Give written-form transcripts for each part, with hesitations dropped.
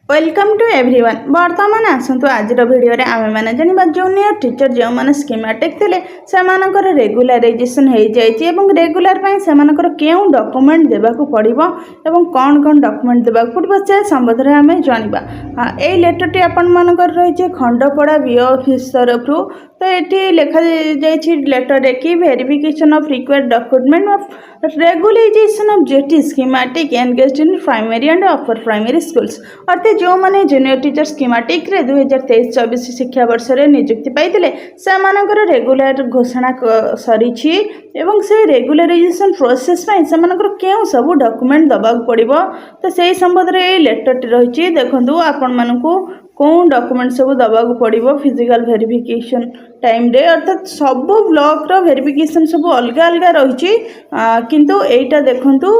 Welcome to everyone. बर्तमान आसतु आज video आम मैंने जाना जूनियर टीचर जो मैंने स्कीमेटिक थे से रेगुलाराइजेशन हो जाए रेगुलर से क्यों डॉक्यूमेंट देवाक पड़ो और कौन कौन डॉक्यूमेंट देवाक पड़ो से संबंध में आम जाना। यही लेटरटी आपंकर रही खंडपड़ा बीओ ऑफिस तरफ तो ये लिखा जाए लेटर कि verification of required document of regularisation of jetty schematic engaged in primary and upper primary schools अर्थात जो मैंने जूनियर टीचर स्कीमेटिक 2023-24 शिक्षा वर्ष में नियुक्ति पाई से रेगुलर घोषणा सरी से रेगुलराइजेशन प्रोसेस से क्यों सब डॉक्यूमेंट दबाक पड़ो तो से संबंध में ये लेटर रही देखो आपण मानू कौन डॉक्यूमेंट सब दबाक पड़ो फिजिकल वेरिफिकेशन टाइम रे अर्थात सब ब्लॉक रो वेरिफिकेशन सब अलग अलग रही किंतु एटा देखंतु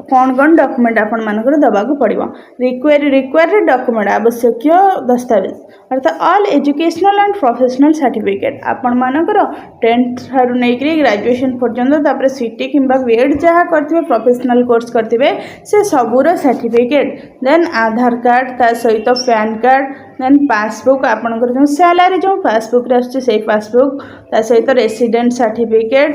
कौन कौन डॉक्यूमेंट आपण मानकर दबाक पड़ो रिक्वायर्ड डॉक्यूमेंट आवश्यक दस्तावेज अर्थात all educational and professional certificate आपण मानकर 10th ठारू नहीं ग्रेजुएशन पर्यंत तापर सीटी किंबा बीएड जहाँ करथिबे प्रोफेशनल कोर्स करथिबे से सबूर सर्टिफिकेट देन आधार कार्ड ता सहित पैन कार्ड देन पासबुक आपनकर जो सैलरी जो पासबुक से पासबुक ता सहित रेसिडेंट सर्टिफिकेट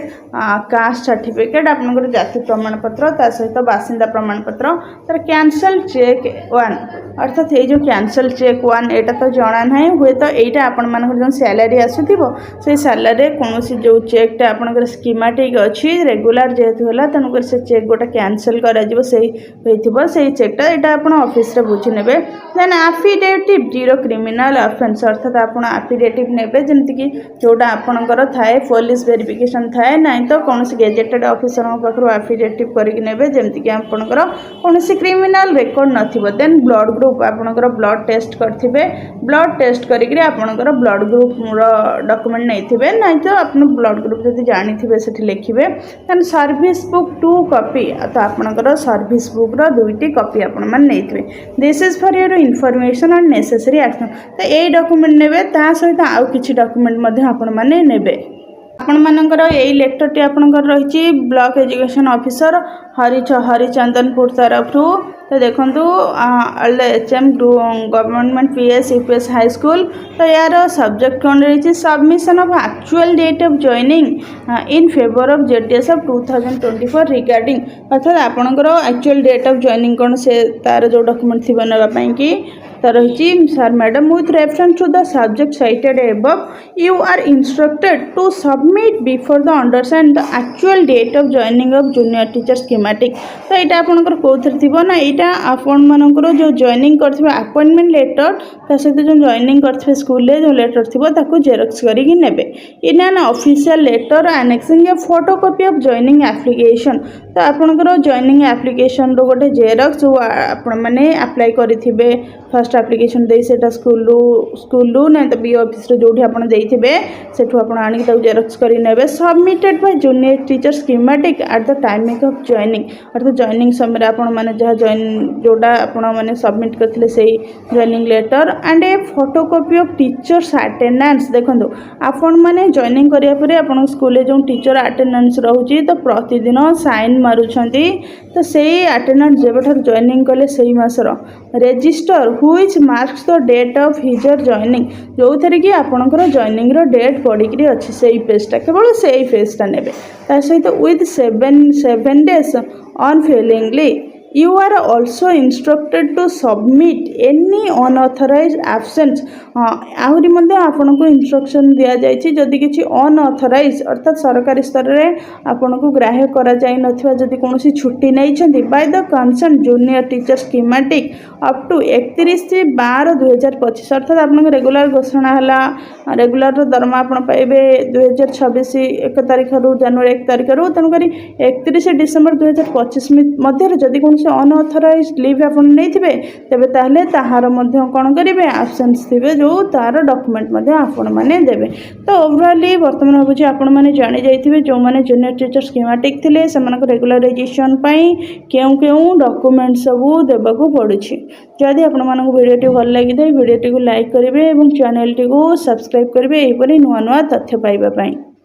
कास्ट सर्टिफिकेट आपनकर जाति प्रमाण पत्र ता सहित बासिंदा प्रमाण पत्र तर कैंसल चेक 1 अर्थात ये जो कैंसल चेक 1 एटा तो जाना ना हुए तो यहाँ आपण मानकर जो सैलरी आसुथिबो से सैलरी कौन जो चेकटा आपनकर स्कीमेटिक अच्छी रेगुलर जेहेतु है तेणुकर से चेक गोटे कैंसल कर चेकटा यहाँ आप ऑफिस रे बुझी नेबे देन एफिडेविट जीरो क्रिमिनल ऑफेंस अर्थात आप एफिडेविट नेबे जमती जोटा आपणकर थाए पुलिस वेरिफिकेशन थाए ना तो कौन गेजेटेड ऑफिसर पाखु एफिडेविट करके नेबे जमती आपणकर कौन क्रिमिनल रेकॉर्ड नथिबो देन ब्लड ग्रुप आपणकर ब्लड टेस्ट करथिबे ब्लड टेस्ट करिक आपणकर ब्लड ग्रुप डॉक्यूमेंट नहीं ना तो आप ब्लड ग्रुप जब जानी से लिखे देन सर्विस बुक 2 कॉपी तो आपणकर सर्विस बुक रो 2टी कॉपी आपण मन नहीं this is for your information and necessary action तो यही डॉक्यूमेंट नेबे ता सहित आउ किछि डॉक्यूमेंट मध्ये आपण माने नेबे आपण मानकर यही लेटरटी आपणकर रही ब्लॉक एजुकेशन ऑफिसर हरिचंदनपुर तरफ तो देखो HM government PS UPS high school तो यार सब्जेक्ट कौन रही submission of actual date of joining in favour of JTS of 2024 regarding अर्थात आपणकर एक्चुअल डेट ऑफ जॉइनिंग कौन से तार जो डॉक्यूमेंट थी नापी कि तो रही sir madam with reference to the subject cited above you are instructed to submit before the understand the actual date of joining of junior teacher schematic तो यहाँ आपंकर कौन थी ना यहाँ आपण मानकर जो जॉइनिंग करथिबे अपॉइंटमेंट लेटर ता सहित जो जॉइनिंग करथिबे स्कूल रे जो लेटर थिबो ताको जेरॉक्स करिक नेबे in an official letter annexing a photocopy of joining application तो आपणकर जॉइनिंग एप्लिकेशन रो गोटे जेरॉक्स जो आपण माने अप्लाई करिथिबे फर्स्ट एप्लिकेशन दे सेटा स्कूल ना तो बी ऑफिस रे जोठी आपण देइथिबे सेठु आपण आनी ताको जेरॉक्स करि नेबे submitted by junior teacher schematic at the timing of joining अर्थात जॉइनिंग समय आपण माने जहाँ जॉइन जोटा आपण मैंने सबमिट करते से joining letter and a photocopy of teachers attendance देखो आपण मैंने जॉइनिंग करिया परे आपण स्कूल जो टीचर अटेंडेंस रहउची तो प्रतिदिन साइन मारुछंती तो से अटेंडेंस जेबठार जॉइनिंग कले से मासर register which marks the date of his her joining जो थरे कि आपणकर जॉइनिंग रो डेट पड़ी अच्छी से पेजटा केवल से पेजटा नेबे ता सहित with 7 days अनफेलिंगली You are also instructed to submit any unauthorized absence आहरी मध्य आपन को इंस्ट्रक्शन दिया जायछि जदि किछि अनऑथराइज अर्थात सरकारी स्तर रे आपन को ग्राह्य करा जाय नथिबा जदि कोनोसी छुट्टी नै छथि by the concern junior teacher schematic up to 31/12/2025 अर्थात आपन को रेगुलर घोषणा हला रेगुलर रो दरमा आपन पाइबे 2026 1 तारिख रु जनवरी 1 तारिख रु तन करी 31 डिसेंबर 2025 मध्य जदि कोनोसी अनऑथराइज लीव आपन नै थिबे तबे ताहले ताहार मध्य कोन करिवे एब्सेंस थिबे जो तार डॉक्यूमेंट मध्य आपण माने देबे तो ओवरऑली वर्तमान होबुची आपण माने जानि जाइथिबे जो माने जूनियर टीचर स्कीमेटिक थिले सेमानक रेगुलराइजेशन पई केउ डॉक्यूमेंट सब देबाको पड़ुछि जदि आपण मानक वीडियोटी भल लागि वीडियोटी को लाइक करिवे एवं चैनल टी को सब्सक्राइब करिवे एपरि नुवा नुवा तथ्य पाइबा पई।